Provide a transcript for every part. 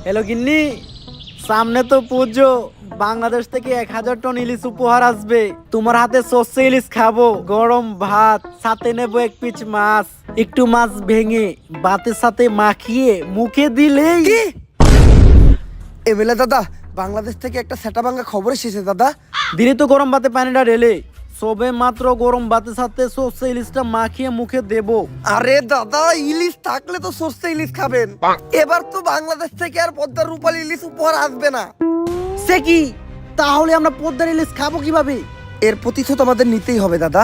Hello গিন্নি, সামনে তো পুজো। বাংলাদেশ থেকে 1000 টন ইলিশ উপহার আসবে। তোমার হাতে সর্ষে ইলিশ খাবো, গরম ভাত, সাথে নেবো 1 পিস মাছ। একটু মাছ ভেঙে ভাতের সাথে মাখিয়ে মুখে দিলেই। এমএলএ দাদা, বাংলাদেশ থেকে একটা সেটা ভাঙা খবর এসেছে দাদা। দিনে তো গরম ভাতে পানিটা ঢেলে সবে মাত্র গরম ভাতের সাথে সর্ষে ইলিশটা মাখিয়ে মুখে দেবো। আরে দাদা, ইলিশ থাকলে তো সর্ষে ইলিশ খাবেন। এবার তো বাংলাদেশ থেকে আর পদ্মার রূপালী ইলিশ উপহার আসবে না। সে কি? তাহলে আমরা পদ্মার ইলিশ খাবো কিভাবে? এর প্রতিশোধ আমাদের নিতেই হবে দাদা।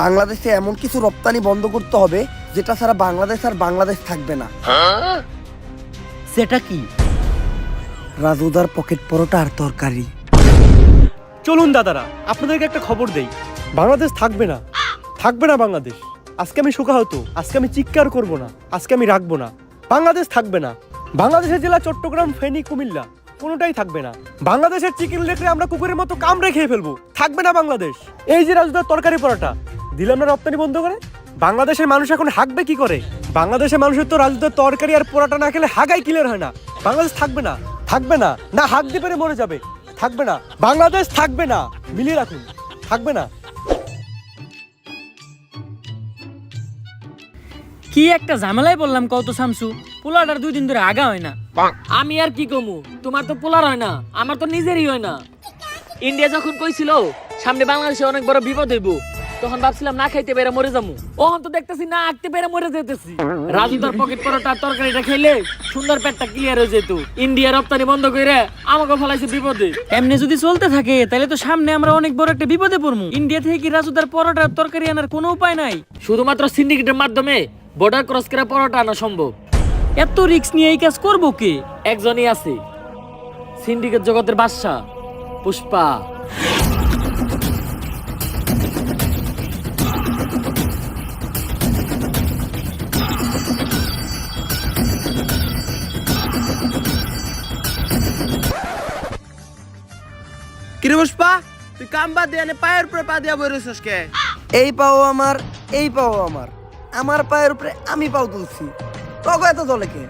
বাংলাদেশে এমন কিছু রপ্তানি বন্ধ করতে হবে যেটা ছাড়া বাংলাদেশ আর বাংলাদেশ থাকবে না। সেটা কি? রাজুদার পকেট পরোটা আর তরকারি। চলুন দাদারা, আপনাদেরকে একটা খবর দেই। বাংলাদেশ থাকবে না, থাকবে না বাংলাদেশ। আজকে আমি শোকাহত, আজকে আমি চিৎকার করব না, আজকে আমি রাখবো না। বাংলাদেশ থাকবে না। বাংলাদেশের জেলা চট্টগ্রাম, ফেনী, কুমিল্লা কোনোটাই থাকবে না। বাংলাদেশের চিকেন লেখলে আমরা কুকুরের মতো কামড়ে খেয়ে ফেলবো। থাকবে না বাংলাদেশ। এই যে রাজুদার তরকারি পরোটা দিলাম না রপ্তানি বন্ধ করে, বাংলাদেশের মানুষ এখন হাঁকবে কি করে? বাংলাদেশের মানুষের তো রাজুদার তরকারি আর পরোটা না খেলে হাগাই ক্লিয়ার হয় না। বাংলাদেশ থাকবে না, থাকবে না, না হাঁক দিয়ে পেরে মরে যাবে। থাকবে না, বাংলাদেশ থাকবে না। মিলিয়ে রাখুন, থাকবে না। কি একটা ঝামেলায় বললাম কত শামসু, পোলাটার 2 দিন ধরে আগা হয় না। আমি আর কি কমু, তোমার তো পোলার হয় না, আমার তো নিজেরই হয় না। ইন্ডিয়া যখন কইছিল সামনে বাংলাদেশে অনেক বড় বিপদ হইব, তখন ভাবছিলাম না খাইতে পেরে মরে যাবো। ওহন তো দেখতেছি না আঁকতে পেরে মরে যেতেছি। রাজুদার পকেট পরোটা তরকারিটা খাইলে সুন্দর পেটটা ক্লিয়ার হয়ে যেত। ইন্ডিয়া রপ্তানি বন্ধ করে আমাকে ফলাইছে বিপদে। এমনি যদি চলতে থাকে তাহলে তো সামনে আমরা অনেক বড় একটা বিপদে পড়বো। ইন্ডিয়া থেকে কি রাজুদার পরোটা তরকারি আনার কোনো উপায় নাই? শুধুমাত্র সিন্ডিকেটের মাধ্যমে বর্ডার ক্রস করে পরোটা আনা সম্ভব। এত রিস্ক নিয়ে এই কাজ করবো কে? একজনই আছে, সিন্ডিকেট জগতের বাদশা পুষ্পা। কিরে পুষ্পা, তুই কাম বাদ দিয়ে পায়ের উপরে পা দিয়া বই রইছস কে? এই পাও আমার, এই পাও আমার, আমার পায়ের উপরে আমি পাও তুলছি। তবে এত দলে কে?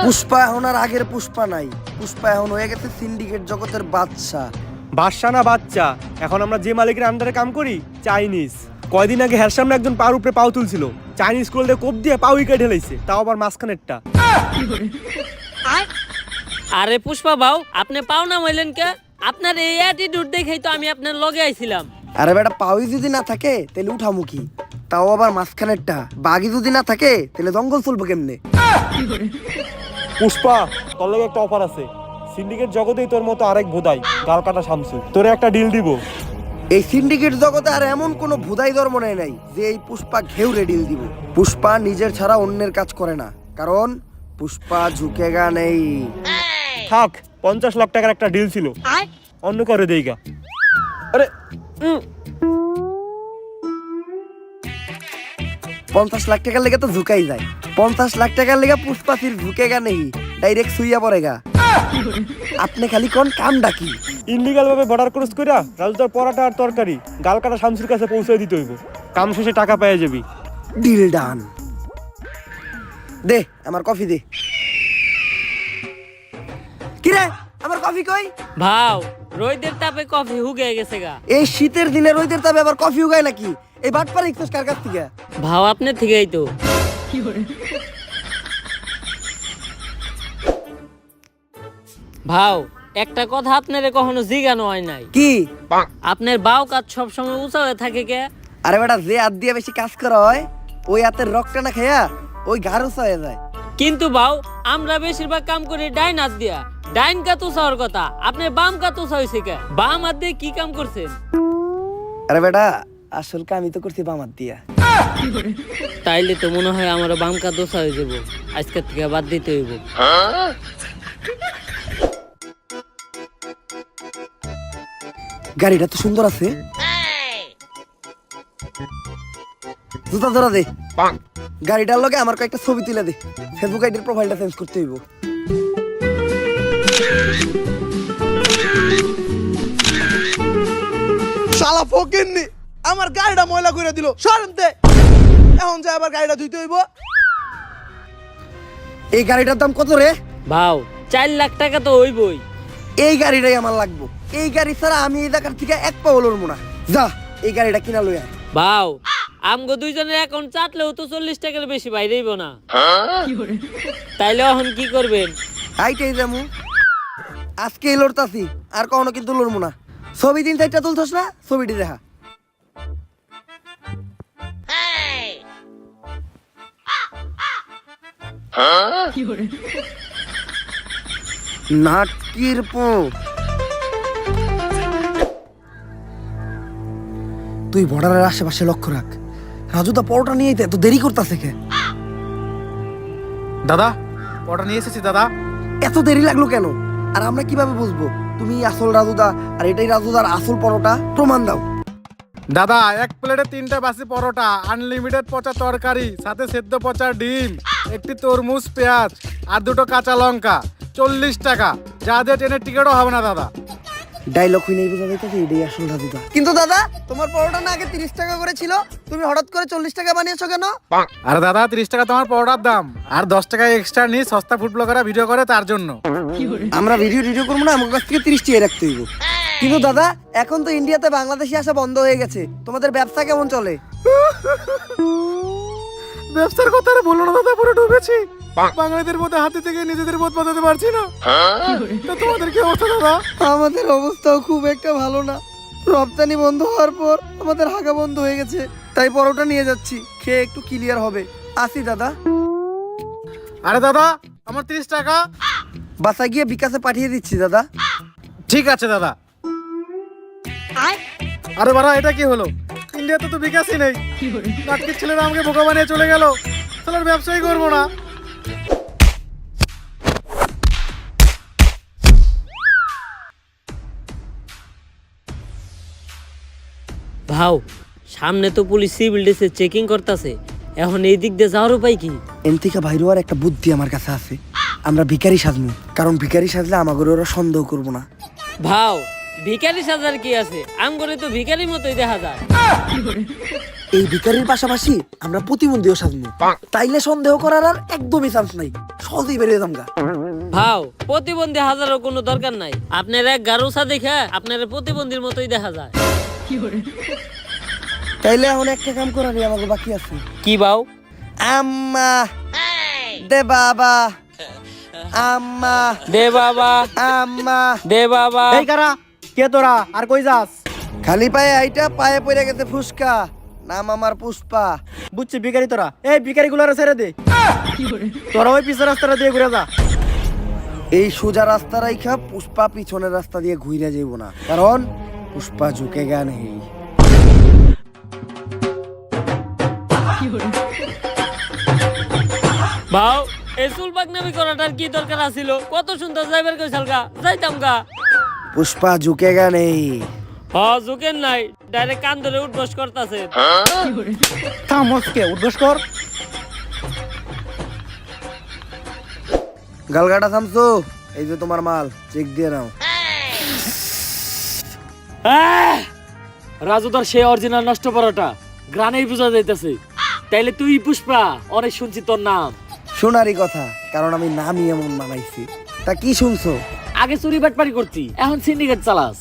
পুষ্পা এখন আর আগের পুষ্পা নাই। পুষ্পা এখন হয়ে গেছে সিন্ডিকেট জগতের বাদশা। বাদশা না বাচ্চা, এখন আমরা যে মালিকের আন্ডারে কাম করি চাইনিজ। কয়দিন আগে হের সামনে একজন পার উপরে পাও তুলছিল, চাইনিজ কোল্ডে কোপ দিয়ে পাও উইকেট ঢেলাইছে, তাও আবার মাঝখানেরটা। আরে পুষ্পা বাউ, আপনি পাও না হইলেন কে? আপনার এই অ্যাটিটিউড দেখেই তো আমি আপনার লগে আইছিলাম। আরে বেটা, পাওই যদি না থাকে তাহলে উঠামুখী, তাও আবার মাঝখানেরটা। বাঘি যদি না থাকে তাহলে জঙ্গল চলবো কেমনে? পুষ্পা, তোর লাগে একটা অফার আছে। সিন্ডিকেট জগতেই তোর মতো আরেক ভোদাই গাল কাটা শামসু, তোরে একটা ডিল দিব। এই সিন্ডিকেট জগতে আর এমন কোনো ভুদাই ধর্ম নাই যে এই পুষ্পা ঘেউরে ডিল দিব। পুষ্পা নিজের ছাড়া অন্যের কাজ করে না, কারণ পুষ্পা ঝুঁকেগা নেই। থাক, 50 লাখ টাকার একটা ডিল ছিল, অন্য করে দেইগা। আরে 50 লাখ টাকার লেগে তো ঝুঁকাই যায়। 50 লাখ টাকার লেগে পুষ্পা ফির ঝুঁকেগা নেই, ডাইরেক্ট সুইয়া পড়েগা। আপনি খালি কোন কাম ডাকি ইনলিগাল ভাবে বর্ডার ক্রস কইরা রাজুদার পরোটা আর তরকারি গাল কাটা শামসুর কাছে পৌঁছে দিতে হইব। কাম শেষে টাকা পেয়ে যাবি। Deal done. দে আমার কফি দে। কিরে, আমার কফি কই? ভাও, রোদের তাপে কফি হুগে গেছে গা। এই শীতের দিনে রোদের তাপে আবার কফি উগায় নাকি? এই বাটপার ইকছস কার কাছ থেকে? ভাও আপনার থেকেই তো। ভাও, একটা কথা আপনারে কখনো জিজ্ঞানো হয় নাই। কি? আপনার বাও কাজ সবসময় উঁচা হয়ে থাকে কে? আরে বেটা, যে হাত দিয়ে বেশি কাজ করা হয় ওই হাতের রক্তটা না খেয়া ওই ঘাড় উঁচা হয়ে যায়। কিন্তু বাও, আমরা বেশিরভাগ কাম করি ডাইন হাত দিয়া। ডাইন কাত উঁচাওয়ার কথা, আপনার বাম কাত উঁচা হয়েছে কে? বাম হাত দিয়ে কি কাম করছেন? আরে বেটা, আসল কামই তো করছি বাম হাত দিয়া। তাইলে তো মনে হয় আমার বাম কাত উঁচা হয়ে যাবো, আজকের থেকে বাদ দিতে হইব। গাড়িটা তো সুন্দর আছে। জুতা ধরা দে। গাড়িটার লগে আমার কয়েকটা ছবি তুলে দে। ফেসবুক আইডির প্রোফাইলটা চেঞ্জ করতে হইব। শালা ফকিন্নি আমার গাড়িটা ময়লা করে দিল। সরমতে এখন যে আবার গাড়িটা ধুইতে হইব। এই গাড়িটার দাম কত রে? ভাও, 4 লাখ টাকা তো হইবই। এই গাড়িটাই আমার লাগবো। এই গাড়ি ছাড়া আমি এই জায়গার থেকে এক পাও লড়বো না। যা এই গাড়িটা কিনা লই আয়। ভাও আমগো দুইজনের অ্যাকাউন্ট চাটলেও তো 40 টাকার বেশি বাইরেইব না। তাইলে এখন কি করবেন? আইটাই যামু। আজকে লড়তাছি, আর কখনো কিন্তু লড়বো না। ছবি 3-4টা তুলছস না, ছবিটি দেখা। নাটকির পো তুই বর্ডারের আশেপাশে লক্ষ্য রাখ। রাজুদা পরোটা নিয়ে এত দেরি করতেছে কে? দাদা ওটা নিয়ে এসেছি দাদা। এত দেরি লাগলো কেন? আর আমরা কিভাবে বুঝবো তুমি আসল রাজুদা আর এটাই রাজুদার আসল পরোটা? প্রমাণ দাও। দাদা এক প্লেটে 3টা বাসি পরোটা, আনলিমিটেড পচা তরকারি, সাথে সেদ্ধ পচা ডিম, একটি তরমুজ, পেঁয়াজ আর 2টো কাঁচা লঙ্কা, 40 টাকা। যা দিয়ে ট্রেনের টিকিটও হবে না দাদা। ডায়লগ হই নাই বোঝা যাইতেছে এটাই আসল রাজুদা। কিন্তু দাদা তোমার পরোটা না আগে 30 টাকা করে ছিল, তুমি হঠাৎ করে 40 টাকা বানিয়েছো কেন? আরে দাদা 30 টাকা তোমার পরোটার দাম, আর 10 টাকা এক্সট্রা নিয়ে সস্তা ফুড ব্লগাররা ভিডিও করে তার জন্য। আমরা ভিডিও করবো না, আমার কাছ থেকে 30 টাকা রাখতে হইব। কিন্তু দাদা এখন তো ইন্ডিয়াতে বাংলাদেশি আসা বন্ধ হয়ে গেছে, তোমাদের ব্যবসা কেমন চলে? ব্যবসার কথা আর বলো না দাদা, পুরো ডুবেছি। বাঙালিদের মধ্যে হাতে থেকে নিজেদের বোধ বাঁধাতে পারছি না। তা তোমাদের কি অবস্থা দাদা? আমাদের অবস্থাও খুব একটা ভালো না। রপ্তানি বন্ধ হওয়ার পর আমাদের হাগা বন্ধ হয়ে গেছে, তাই পরোটা নিয়ে যাচ্ছি, খেয়ে একটু ক্লিয়ার হবে। আসি দাদা। আরে দাদা আমার 30 টাকা। বাসা গিয়ে বিকাশে পাঠিয়ে দিচ্ছি দাদা। ঠিক আছে দাদা। আরে বাড়া এটা কি হলো? ইন্ডিয়াতে তো বিকাশই নেই। নাটকের ছেলেরা আমাকে বোকা বানিয়ে চলে গেল। তাহলে আর ব্যবসাই করবো না। ভাও সামনে তো পুলিশ সিভিল ডিসে চেকিং করতেছে, এখন এই দিক দিয়ে যাওয়ার উপায় কি? এনথিকা ভাইরো আর একটা বুদ্ধি আমার কাছে আছে। আমরা ভিখারি সাজবো, কারণ ভিখারি সাজলে আমাদের ওরা সন্দেহ করবো না। ভাও ভিখারি সাজার কি আছে? আম করে তো ভিখারির মতোই দেখা যায়। এই ভিখারির পাশাপাশি আমরা প্রতিবন্ধীও সাজবো, তাইলে সন্দেহ করার আর একদমই চান্স নাই, সহজেই বেরিয়ে যামগা। ভাও প্রতিবন্ধী হাজারও কোনো দরকার নাই, আপনার এক গারুসা দেখে আপনার প্রতিবন্ধীর মতোই দেখা যায়। তাইলে এখন একটা কাম করারই আমাকে বাকি আছে। কি ভাও? আম্মা দে বাবা, আম্মা দে বাবা, আম্মা দে বাবা। এই কারা কে তোরা, আর কই যাস? খালি পায়ে আইটা পায়ে পড়ে গেছে ফুসকা, নাম আমার পুষ্পা। বুঝছি ভিখারি তোরা। এই ভিখারি গুলারে ছেড়ে দে, তোরা ওই পিছের রাস্তাটা দিয়ে ঘুরে যা। এই সোজা রাস্তা রাইখা পুষ্পা পিছনের রাস্তা দিয়ে ঘুরে যাইব না, কারণ পুষ্পা ঝুঁকে গা নেই। ভাও এই চুলবাগ নামি করাটার কি দরকার আছিল? কত সুন্দর যাইবার কইছাল গা, যাইতাম গা। পুষ্পা ঝুঁকে গা নেই। ঝুঁকেন নাই, ডাইরেক্ট কান ধরে উঠবস করতেছে। থামসকে উদ্দেশ্য কর। গালগাটা থামছো, এই যে তোমার মাল, চেক দিয়ে নাও। রাজুদার সে অরিজিনাল নষ্ট পরোটা গ্রানেই বোঝা যাইতেছে। তাইলে তুই পুষ্পা, অনেক শুনছি তোর নাম। শোনারই কথা, কারণ আমি নামই এমন বানাইছি। তা কি শুনছো? আগে চুরি বাটপারি করতি, এখন সিন্ডিকেট চালাস।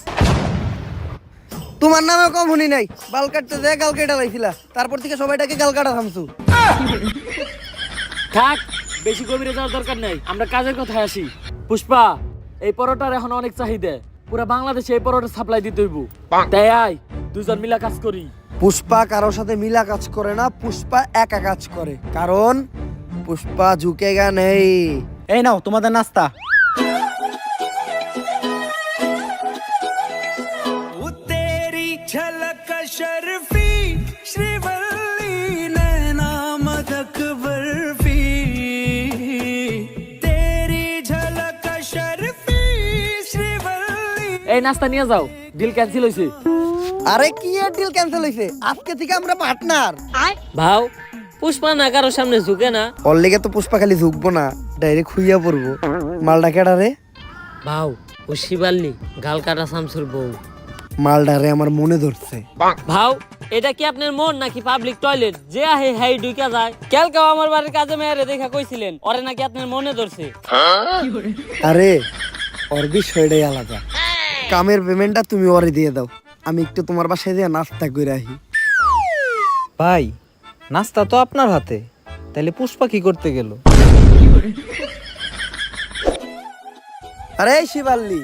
তোমার নামে কম শুনি নাই, বাল কাটতে যায় গাল কেটে লাইছিলা, তারপর থেকে সবাইটাকে গাল কাটা থামছো। থাক, বেশি গভীরে যাওয়ার দরকার নাই, আমরা কাজের কথায় আসি। পুষ্পা এই পরোটার এখন অনেক চাহিদা, পুরো বাংলাদেশে এই পরোটা সাপ্লাই দিতে হইব। তাই আয় দুজন মিলা কাজ করি। পুষ্পা কারোর সাথে মিলা কাজ করে না, পুষ্পা একা কাজ করে, কারণ পুষ্পা ঝুঁকে গা নেই। এই নাও তোমাদের নাস্তা। এই নাস্তা নিয়ে যাও, ডিল ক্যান্সেল হইছে। আরে কি এর ডিল ক্যান্সেল হইছে? আজকে থেকে আমরা পার্টনার। ভাও পুষ্পা না কারো সামনে ঝুঁকে না। ওর লেগে তো পুষ্পা খালি ঝুঁকবো না, ডাইরেক্ট খুইয়া পড়বো। মালটা কেডা রে? ভাও ও শিবাল্লি, গাল কাটা শামসুর বউ। মালডারে আমার মনে ধরছে। ভাও এটা কি আপনার মন নাকি পাবলিক টয়লেট যে আহে হাই ঢুকা যায়? কালকেও আমার বাড়ির কাজে মেয়েরে দেখা কইছিলেন ওরে নাকি আপনার মনে ধরছে। আরে ওর বিষয়টাই আলাদা। কামের পেমেন্টটা তুমি ওরে দিয়ে দাও, আমি একটু তোমার বাসায় দিয়ে নাস্তা করে আহি। ভাই নাস্তা তো আপনার হাতে, তাহলে পুষ্পা কি করতে গেল? আরে শিবাল্লি,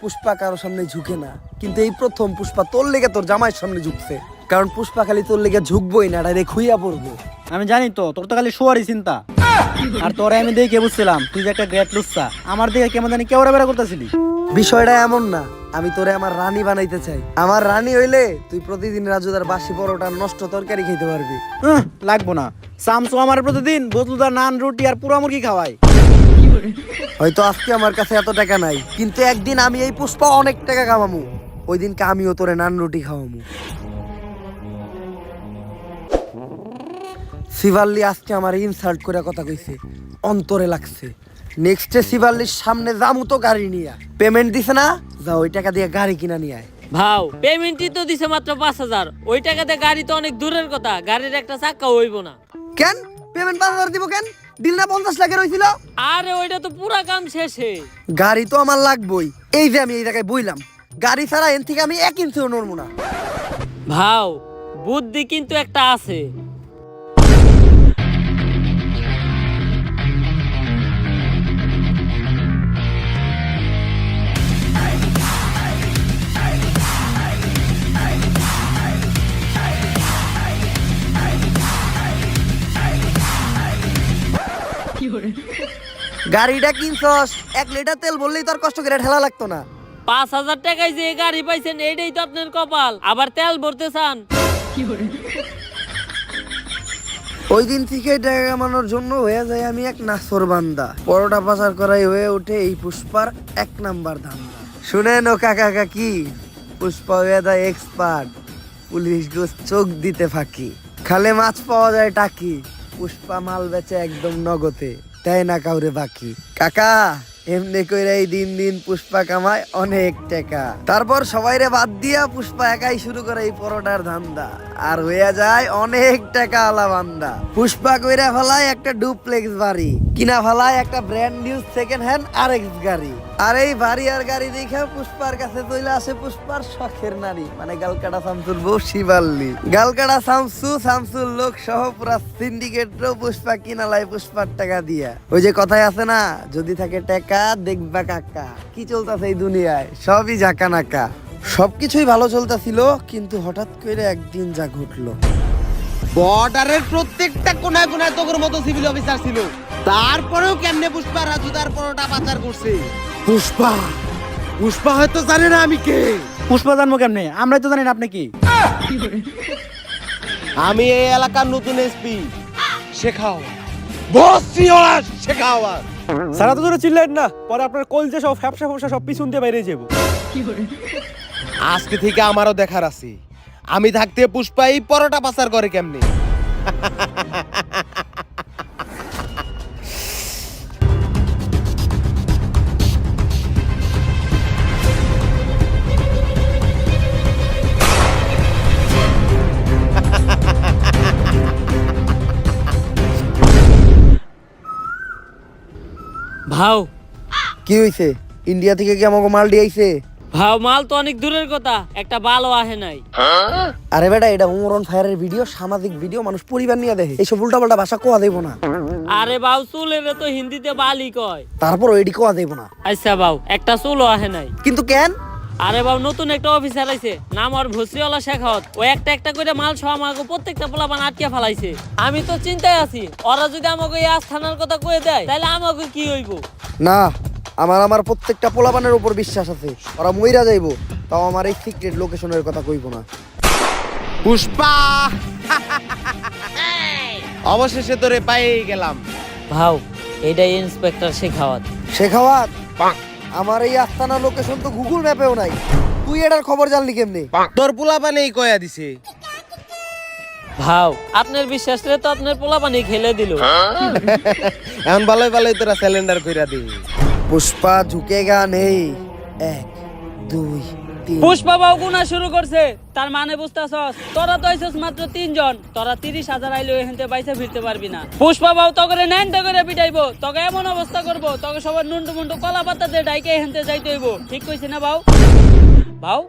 পুষ্পা কারো সামনে ঝুঁকে না, কিন্তু এই প্রথম পুষ্পা তোর লেগে তোর জামাইয়ের সামনে ঝুঁকছে। কারণ পুষ্পা খালি তোর লেগে ঝুঁকবই না, ডাইরেক্ট খুইয়া পড়বো। আমি জানি তো তোর তো খালি শোয়ারই চিন্তা। আর তোরে আমি দেখে বুঝছিলাম তুই যে একটা গ্রেট লুচ্চা। আমার দিকে কেমন জানি কেওড়া বেড়া করতেছিলি। বিষয়টা এমন না, আমি তোরে আমার রানী বানাইতে চাই। আমার রানী হইলে তুই প্রতিদিন রাজুদার বাসি পরোটা নষ্ট তরকারি খেতে পারবি। লাগবো না, শামসু আমার প্রতিদিন বদলুদার নান রুটি আর পুরা মুরগি খাওয়াই। হয়তো আজকে আমার কাছে এত টাকা নাই, কিন্তু একদিন আমি এই পুষ্পা অনেক টাকা কামামু। ওই দিনকে আমিও তোরে নান রুটি খাওয়ামু। শিবাল্লি আজকে আমার ইনসাল্ট করে কথা কইছে, অন্তরে লাগছে। নেক্সটে শিবাল্লির সামনে যামু তো গাড়ি নিয়ে। পেমেন্ট দিছে না, যা ওই টাকা দিয়ে গাড়ি কিনা নিয়ে আয়। ভাও পেমেন্টই তো দিছে মাত্র 5,000, ওই টাকাতে গাড়ি তো অনেক দূরের কথা, গাড়ির একটা চাক্কা হইব না। কেন পেমেন্ট 5,000 দিব কেন? দিল না 50 লাখের হইছিল? আরে ওইটা তো পুরা কাম শেষে। গাড়ি তো আমার লাগবই। এই যে আমি এই জায়গায় বইলাম, গাড়ি ছাড়া এন থেকে আমি 1 ইঞ্চিও নড়বো না। ভাও বুদ্ধি কিন্তু একটা আছে। গাড়িটা কিনছস, 1 লিটার তেল বললেই তোর কষ্ট করে ঠেলা লাগতো না। 5,000 টাকায় যে গাড়ি পাইছেন এইটাই তো আপনার কপাল, আবার তেল ভরতে চান। ওই দিন থেকে টাকা কামানোর জন্য হয়ে যায় আমি এক নাসর বান্দা। পরোটা পাচার করাই হয়ে ওঠে এই পুষ্পার 1 নাম্বার ধান্দা। শুনেন ও কাকা কাকি, পুষ্পা হয়ে যায় এক্সপার্ট, পুলিশ গোস চোখ দিতে ফাঁকি। খালে মাছ পাওয়া যায় টাকি, পুষ্পা মাল বেচে একদম নগদে, তাই না কাউরে বাকি। কাকা এমনি কইরা এই দিন দিন পুষ্পা কামায় অনেক টাকা। তারপর সবাইরে বাদ দিয়া পুষ্পা একাই শুরু করে এই পরোটার ধান্দা, আর হইয়া যায় অনেক টাকা আলা বান্দা। পুষ্পা কইরা ফেলায় একটা ডুপ্লেক্স বাড়ি, কিনা ফেলায় একটা brand new second hand RX গাড়ি। আর এই বাড়ি আর গাড়ি দেখে পুষ্পার কাছে চলে আসে পুষ্পার শখের নারী, মানে গালকাটা শামসুর বউ শিবাল্লি। গালকাটা শামসুর লোক সহ পুরা সিন্ডিকেটও পুষ্পা কিনালায় পুষ্পার টাকা দিয়া। ওই যে কথাই আছে না, যদি থাকে টাকা দেখবা কাকা। কি চলতেছে এই দুনিয়ায়, সবই জাকা নাকা। সবকিছুই ভালো চলতেছিল, কিন্তু হঠাৎ করে একদিন যা ঘটলো। বর্ডারের প্রত্যেকটা কোনায় কোনায় তোর মতো সিভিল অফিসার ছিল, তারপরেও কেমনে পুষ্পা রাজুদার পরোটা পাচার করছে। পুষ্পা হয়তো জানে না আমি কে। পুষ্পা জানবো কেমনে? আমরাই তো জানি না আপনি কি। আমি এই এলাকার নতুন এসপি শেখাওয়াত, বস সিওয়াস শেখাওয়াত। সারা তো জোরে চিল্লাইন না, পরে আপনার কলজে সব ফ্যাপসা ফ্যাপসা সব পিছন দিয়ে বাইরে যাবো। আজকে থেকে আমারও দেখার আছে, আমি থাকতে পুষ্পা এই পরোটা পাচার করে কেমনে। ভাও কি হইছে? ইন্ডিয়া থেকে কি আমাকে মাল দিয়েছে? ভাও মাল তো অনেক দূরের কথা, একটা বালও আহে নাই। আরে বেটা, এটা উমরন ফায়ারের ভিডিও, সামাজিক ভিডিও, মানুষ পরিবার নিয়ে দেখে। এইসব উল্টাপাল্টা ভাষা কোয়া দেব না। আরে বাউ চুলের তো হিন্দিতে বালি কয়। তারপর এডি কোয়া দেব না। আচ্ছা বাউ একটা চুলও আহে নাই। কিন্তু কেন? আরে বাবু নতুন একটা অফিসার আইছে, নাম আর ভসিওয়ালা শেখাওয়াত। ও একটা একটা করে মাল সহ আমাকে প্রত্যেকটা পোলাপান আটকে ফেলাইছে। আমি তো চিন্তায় আছি, ওরা যদি আমাকে এই আস্থানার কথা কয়ে দেয় তাহলে আমাকে কি হইব। না, আমার প্রত্যেকটা পোলাপানের উপর বিশ্বাস আছে, ওরা মইরা যাইবো, তাও আমার এই সিক্রেট লোকেশনের কথা কইব না। পুষ্পা অবশেষে তোরে পেয়ে গেলাম। ভাও এটাই ইন্সপেক্টর শেখাওয়াত। শেখাওয়াত, আমার এই আস্তানা লোকেশন তো গুগল ম্যাপেও নাই, তুই এটার খবর জানলি কেমনে? তোর পোলাপানেই কয়া দিছে। ভাও আপনার বিশ্বাস রে তো আপনার পোলাপানি খেলে দিল। এখন ভালোই ভালোই তোরা সিলিন্ডার কইরা দি। পুষ্পা ঝুঁকেগা নেই, 1 2 টিম। পুষ্পা বাবু গুনা শুরু করছে, তার মানে বুঝতেছস? তোরা তো আইছস মাত্র 3 জন, তোরা 30,000 আইলে এখানতে বাইসা ফিরতে পারবি না। পুষ্পা বাবু তোকে ন্যান্টা করে পিটাইবো, তোকে এমন অবস্থা করবো, তোকে সবার নুন্টু মুন্টু কলা পাতা দিয়ে ডাইকে এখানতে যাইতে হইব। ঠিক কইছি না বাউ? বাউ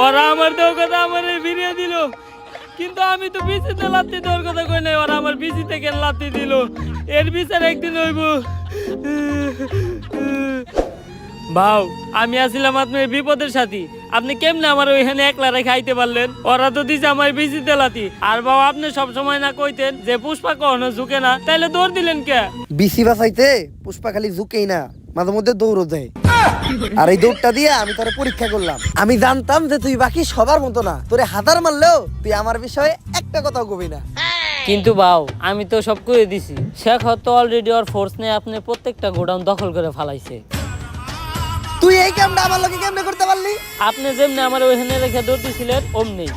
ওরা আমার দেওয়ার কথা আমার ফিরিয়ে দিল, কিন্তু আমি তো বিচিতে লাত্তি দেওয়ার কথা কই নাই। ওরা আমার বিচিতে কেন লাত্তি দিল? এর বিচার একদিন হইব। ভাও, আমি আসিলাম আপনার বিপদের সাথী, আপনি কেমনে আমার ওইখানে একলা রেখে আইতে পারলেন? ওরা তো দিছে আমার বিচিতে লাত্তি। আর বাবা, আপনি সব সময় না কইতেন যে পুষ্পা কখনো ঝুঁকে না, তাইলে দৌড় দিলেন কে? বিসি বাঁচাইতে পুষ্পা খালি ঝুঁকেই না, মাঝে মধ্যে দৌড়ও দেয়। আর এই দৌড়টা দিয়ে আমি তোরে পরীক্ষা করলাম। আমি জানতাম যে তুই বাকি সবার মতো না, তোরে হাজার মারলেও তুই আমার বিষয়ে একটা কথাও কবি না। কিন্তু বাও, আমি তো সব করে দিছি। শেখ তো অলরেডি ওর ফোর্স নিয়ে আপনি প্রত্যেকটা গোডাউন দখল করে ফেলাইছে। তুই এই কামটা আমার লোকে কেমনে করতে পারলি? আপনি যেমনি আমার ওইখানে রেখে দৌড়তেছিলেন অমনি।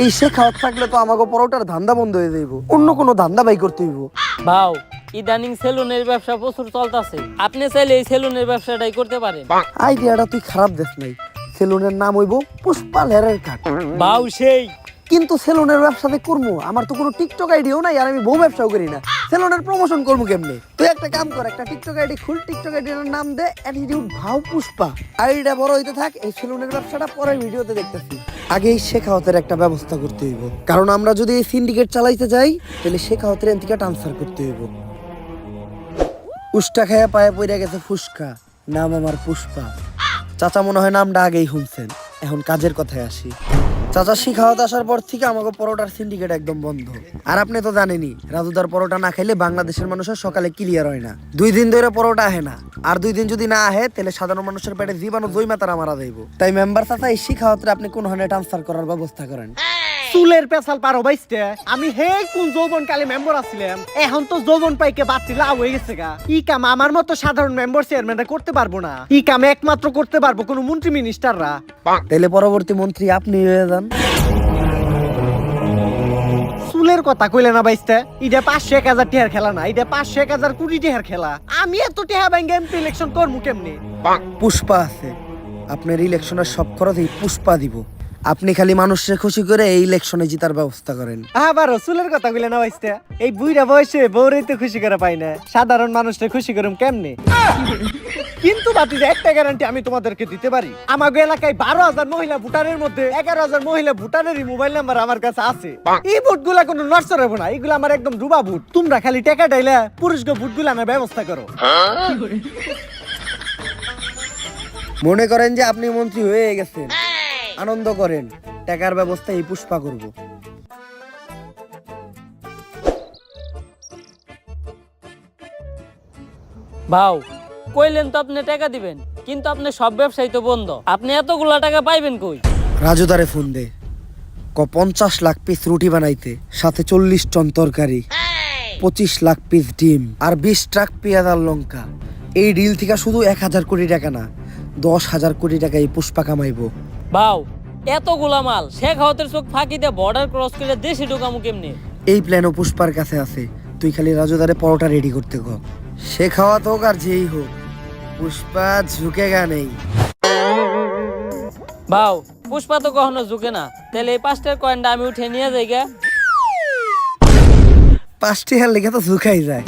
এই শেখাওয়াত থাকলে তো আমাকে পরোটার ধান্দা বন্ধ হয়ে যাইব, অন্য কোনো ধান্দা বাই করতে হইব। বাও, ইদানিং সেলুনের ব্যবসা প্রচুর চলতেছে, আপনি চাইলে এই সেলুনের ব্যবসাটাই করতে পারেন। আইডিয়াটা তুই খারাপ দেখ নাই। সেলুনের নাম হইব পুষ্পা লেয়ারের কাট। বাউ সেই, কিন্তু সেলুনের ব্যবসাতে করবো, আমার তো কোনো টিকটক আইডিও নাই, আর আমি বউ ব্যবসাও করি না। সেলুনের প্রমোশন করবো কেমনে? তুই একটা কাম কর, একটা টিকটক আইডি খুল, টিকটক আইডির নাম দে অ্যাটিটিউড ভাও পুষ্পা। আইডিটা বড় হইতে থাক, এই সেলুনের ব্যবসাটা পরের ভিডিওতে দেখতেছি। আগে এই শেখাওয়াতের একটা ব্যবস্থা করতে হইব, কারণ আমরা যদি এই সিন্ডিকেট চালাইতে যাই তাহলে শেখাওয়াতের এনথেকে ট্রান্সফার করতে হইব। উষ্টা খায়া পায়ে পড়ে গেছে ফুসকা, নাম আমার পুষ্পা। চাচা মনে হয় নামটা আগেই শুনছেন। এখন কাজের কথায় আসি। চাচা শিখাওয়াত আসার পর থেকে আমাকে পরোটার সিন্ডিকেট একদম বন্ধ। আর আপনি তো জানেনই, রাজুদার পরোটা না খাইলে বাংলাদেশের মানুষের সকালে ক্লিয়ার হয় না। 2 দিন ধরে পরোটা আহে না, আর 2 দিন যদি না আহে তাহলে সাধারণ মানুষের পেটে জীবাণু জৈমা তারা মারা যাইব। তাই মেম্বার চাচা এই শিখাওয়াতরে আপনি কোন হানে ট্রান্সফার করার ব্যবস্থা করেন। চুলের পেছাল পারো বাইসতে, আমি হে কোন যৌবন কালে মেম্বার আছিলাম, এখন তো যৌবন পাইকে বাড়তি লাভ হয়ে গেছে গা। ই কাম আমার মতো সাধারণ মেম্বার চেয়ারম্যানরা করতে পারবো না, ই কাম একমাত্র করতে পারবো কোন মন্ত্রী মিনিস্টাররা। তাইলে পরবর্তী মন্ত্রী আপনি হয়ে যান। চুলের কথা কইলে না বাইসতে, এটা 500-1000 টিহার খেলা না, এটা 500-1000 কোটি টিহার খেলা। আমি এত টিহা ব্যাংকে এমপি ইলেকশন করবো কেমনে? পুষ্পা আছে, আপনার ইলেকশনের সব খরচ এই পুষ্পা দিব। আপনি খালি মানুষকে খুশি করে এই ইলেকশনে জিতার ব্যবস্থা করেন। আবারও চুলের কথা কইলে না বাইসতে, এই বুইরা বয়সে বউরেই তো খুশি করে পাই না, সাধারণ মানুষকে খুশি করুম কেমনে? কিন্তু বাতিজা একটা গ্যারান্টি আমি তোমাদেরকে দিতে পারি, আমাগো এলাকায় 12,000 মহিলা ভোটারের মধ্যে 11,000 মহিলা ভোটারেরই মোবাইল নাম্বার আমার কাছে আছে। এই ভোটগুলা কোনো নড়চড় হবে না, এগুলো আমার একদম ডুবা ভোট। তোমরা খালি টাকা ডাইলা পুরুষকে ভোটগুলো আনার ব্যবস্থা করো। মনে করেন যে আপনি মন্ত্রী হয়ে গেছেন, আনন্দ করেন, টাকার ব্যবস্থা এই পুষ্পা করব। ভাও, কইলেন তো আপনি টাকা দিবেন, কিন্তু আপনি সব ব্যবসায়ী তো বন্ধ, আপনি এতগুলা টাকা পাইবেন কই? রাজুদারে ফোন দে, 50 লাখ পিস রুটি বানাইতে, সাথে 40 টন তরকারি, 25 লাখ পিস ডিম, আর 20 ট্রাক পেঁয়াজ আর লঙ্কা। এই ডিল থেকে শুধু 1000 কোটি টাকা না, 10,000 কোটি টাকা এই পুষ্পা কামাইবো। ভাও, এতগুলা মাল শেখ হাওয়াতের চোখ ফাঁকি দিয়ে বর্ডার ক্রস করে দেশে ঢোকামু কেমনে? এই প্ল্যানও পুষ্পার কাছে আছে, তুই খালি রাজুদারে পরোটা রেডি করতে কর। সে খাওয়াত হোক আর যেই হোক, পুষ্পা ঝুঁকেগা নেই। ভাও, পুষ্পা তো কখনো ঝুঁকে না, তাহলে এই 5টার কয়েনটা আমি উঠে নিয়ে যাই গা। 5টি হার লেগে তো ঝুঁকাই যায়,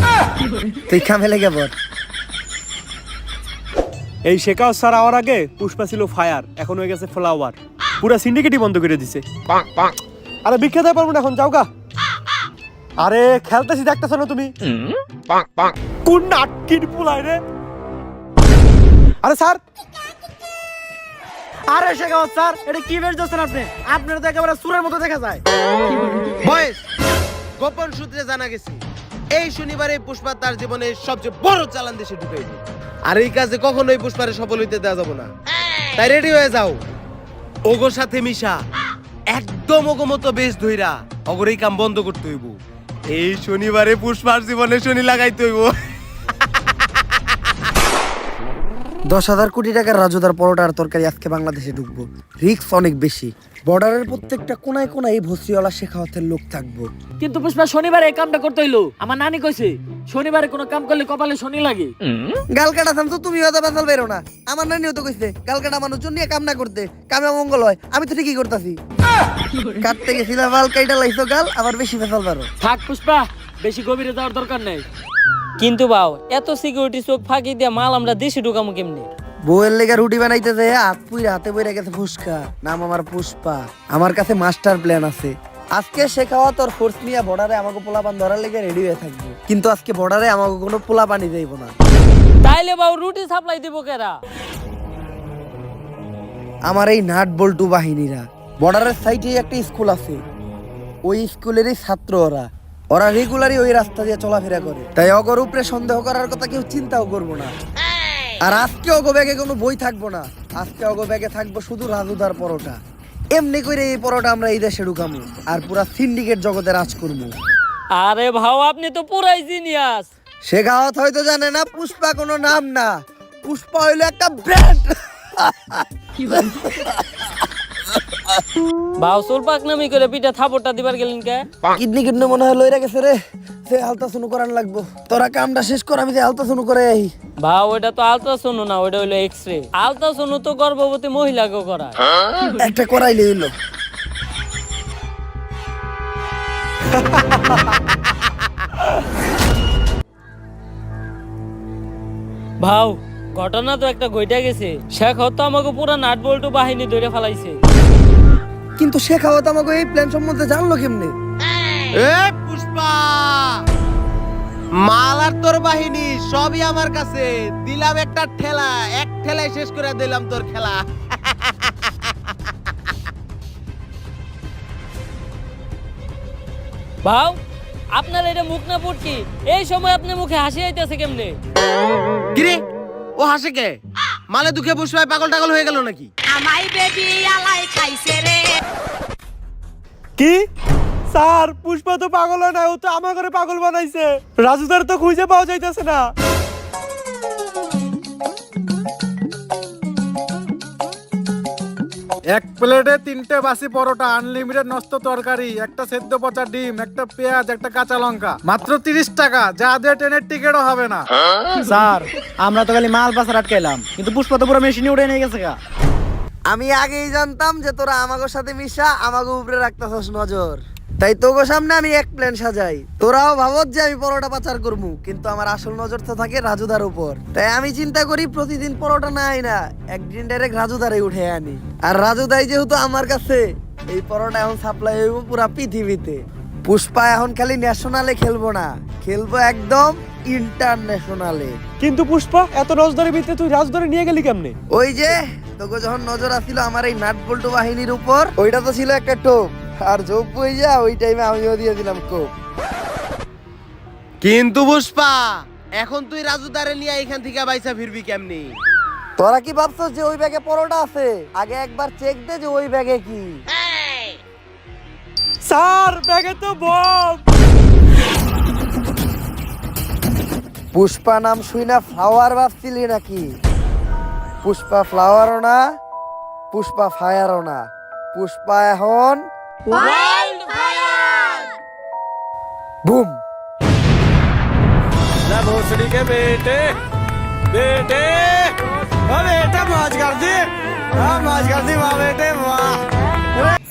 তুই খামে লেগে বল। এই শেখাও স্যার আওয়ার আগে পুষ্পা ছিল ফায়ার, এখন হয়ে গেছে ফ্লাওয়ার, পুরা সিন্ডিকেটই বন্ধ করে দিছে। আরে বিখ্যাত পারবো না এখন, যাও গা। আরে খেলতেছি দেখতেছ না তুমি, কোন নাটকির পুলাই রে? আরে স্যার, আরে শেখাও স্যার, এটা কি বের করছেন আপনি? আপনার তো একেবারে সুরের মতো দেখা যায়। বয়েস, গোপন সূত্রে জানা গেছে এই শনিবারে পুষ্পা তার জীবনের সবচেয়ে বড় চালান দেশে ঢুকাইব। আর এই কাজে কখনোই পুষ্পারে সফল হইতে দেওয়া যাব না। তাই রেডি হয়ে যাও, ওগোর সাথে মিশা একদম ওগো মতো বেশ ধইরা অগর এই কাম বন্ধ করতে হইব। এই শনিবারে পুষ্পার জীবনে শনি লাগাইতে হইব। 10,000 কোটি টাকার রাজুদার পরোটা আর তরকারি আজকে বাংলাদেশে ঢুকবো, রিস্ক অনেক বেশি। বর্ডারের প্রত্যেকটা কোনায় কোনায় এই ভসিওয়ালা শেখাওয়াতের লোক থাকবো। কিন্তু পুষ্পা শনিবারে এই কামটা করতে হইলো। আমার নানি কইছে শনিবারে কোনো কাম করলে কপালে শনি লাগে। গাল কাটা থামতো, তুমি হয়তো বেসাল বেরো না। আমার নানিও তো কইছে গাল কাটা মানুষজন নিয়ে কাম না করতে, কামে মঙ্গল হয়। আমি তো ঠিকই করতেছি। কাটতে গেছিলাম বাল কাইটা লাইছো গাল, আবার বেশি বেসাল বেরো। থাক পুষ্পা, বেশি গভীরে যাওয়ার দরকার নেই। কিন্তু বাও এত সিকিউরিটি চোখ ফাঁকি দিয়ে মাল আমরা দেশে ঢুকামো কেমনে? বউয়ের লেগে রুটি বানাইতে যায় হাত পুইরা হাতে বইরা গেছে ফুসকা। নাম আমার পুষ্পা, আমার কাছে মাস্টার প্ল্যান আছে। আজকে শেখাওয়াত আর ফোর্স নিয়ে বর্ডারে আমাকে পোলাপান ধরার লেগে রেডি হয়ে থাকবো, কিন্তু আজকে বর্ডারে আমাকে কোনো পোলাপানি যাইব না। তাইলে বাও রুটি সাপ্লাই দিব কেরা? আমার এই নাট বল্টু বাহিনীরা। বর্ডারের সাইডে একটা স্কুল আছে, ওই স্কুলেরই ছাত্র ওরা। ওরা রেগুলারই ওই রাস্তা দিয়ে চলাফেরা করে, তাই অগর উপরে সন্দেহ করার কথা কেউ চিন্তাও করবো না। আর আজকে অগো ব্যাগে কোনো বই থাকবো না, আজকে অগো ব্যাগে থাকবো শুধু রাজুদার পরোটা। এমনি করে এই পরোটা আমরা এই দেশে ঢুকামু আর পুরা সিন্ডিকেট জগতে রাজ করবো। আরে ভাও আপনি তো পুরাই জিনিয়াস। শেখাওয়াত হয়তো জানে না পুষ্পা কোনো নাম না, পুষ্পা হইলো একটা ব্র্যান্ড। ভাও সুলপাক নামি করে পিঠা থাপড়টা দিবার গেলেন কে? কিডনি কিডনি মনে হয় লইরা গেছে রে, সে আলতা শুনু করান লাগবো। তোরা কামটা শেষ কর, আমি যে আলতা শুনু করে আই। ভাও ওটা তো আলট্রাসাউন্ড না, ওটা হইলো এক্সরে। আলট্রাসাউন্ড তো গর্ভবতী মহিলাকে করায়। একটা করাইলে হইলো। ভাও ঘটনা তো একটা ঘইটা গেছে। শেখ তো আমাকে পুরা নাট বল্টু বাহিনী ধরে ফেলাইছে। কিন্তু শেখাওয়াত আমাকে এই প্ল্যান সম্বন্ধে জানলো কেমনে? এ পুষ্পা, মাল আর তোর বাহিনী সবই আমার কাছে। দিলাম একটা ঠেলা, এক ঠেলায় শেষ করে দিলাম তোর খেলা। ভাও আপনার এটা মুখ না পুটকি, এই সময় আপনি মুখে হাসি আইতেছে কেমনে? কিরে ও হাসে কে? মালে দুঃখে পুষ্পায় পাগল টাগল হয়ে গেল নাকি? আমাই বেবি আলাই খাইছে রে। কি স্যার, পুষ্পা তো পাগল হয় না, ও তো আমার ঘরে পাগল বানাইছে। রাজুদার তো খুঁজে পাওয়া যাইতেছে না। এক প্লেটে 3টে বাসি পরোটা, আনলিমিটেড নষ্ট তরকারি, একটা সেদ্ধ পচা ডিম, একটা পেঁয়াজ, একটা কাঁচা লঙ্কা, মাত্র 30 টাকা। যা দিয়ে ট্রেনের টিকিটও হবে না। স্যার আমরা তো খালি মাল পাচার আটকাইলাম, কিন্তু পুষ্পা তো পুরো মেশিনে উঠে নিয়ে গেছে গা। আমি আগেই জানতাম যে তোরা আমাগোর সাথে মিশা আমাকে উপরে রাখতেছস নজর, তাই তোগো সামনে আমি এক প্ল্যান সাজাই। তোরাও ভাবত যে আমি পরোটা পাচার করবো, কিন্তু আমার আসল নজর তো থাকে রাজুদার উপর। তাই আমি চিন্তা করি প্রতিদিন পরোটা না আই না, একদিন ডাইরেক্ট রাজুদারে উঠে আনি। আর রাজুদাই যেহেতু আমার কাছে, এই পরোটা এখন সাপ্লাই হইব পুরা পৃথিবীতে। পুষ্পা এখন খালি ন্যাশনালে খেলবো না, খেলবো একদম ইন্টারন্যাশনালে। কিন্তু পুষ্পা এত নজরের ভিতরে তুই রাজধরে নিয়ে গেলি কেমনে? ওই যে তোকে যখন নজর আসছিল আমার এই নাট বল্টু বাহিনীর উপর, ওইটা তো ছিল একটা টোপ, আর যোগ বই যা ওই টাইমে আমিও দিয়ে দিলাম কোপ। কিন্তু পুষ্পা এখন তুই রাজুদারে নিয়ে এখান থেকে বাইসা ফিরবি কেমনি? তোরা কি ভাবছস যে ওই ব্যাগে পরোটা আছে? আগে একবার চেক দে যে ওই ব্যাগে কি। স্যার ব্যাগে তো বম। পুষ্পা নাম শুই না ফ্লাওয়ার ভাবছিলি নাকি? পুষ্পা ফ্লাওয়ারও না, পুষ্পা ফায়ারও না, পুষ্পা এখন বুম। भोसड़ी के बेटे बेटे बेटा मौज कर दी, मौज कर दी वाह बेटे वाह।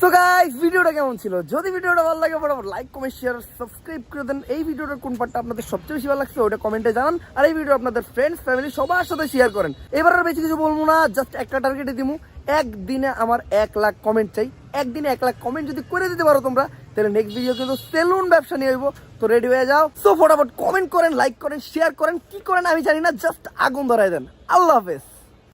সো গাইস ভিডিওটা কেমন ছিল? যদি ভিডিওটা ভালো লাগে ফটাফট লাইক কমেন্ট শেয়ার সাবস্ক্রাইব করে দেন। এই ভিডিওটার কোন পার্টটা আপনাদের সবচেয়ে বেশি ভালো লাগছে ওটা কমেন্টে জানান। আর এই ভিডিও আপনাদের ফ্রেন্ডস ফ্যামিলি সবার সাথে শেয়ার করেন। এবার আর বেশি কিছু বলবো না, জাস্ট একটা টার্গেটে দিমু, একদিনে আমার 1 লাখ কমেন্ট চাই। একদিনে 1 লাখ কমেন্ট যদি করে দিতে পারো তোমরা, তাহলে নেক্সট ভিডিও কিন্তু সেলুন ব্যবসা নিয়ে হইব। তো রেডি হয়ে যাও। সো ফটাফট কমেন্ট করেন, লাইক করেন, শেয়ার করেন, কি করেন আমি জানি না, জাস্ট আগুন ধরাই দেন। আল্লাহ হাফেজ।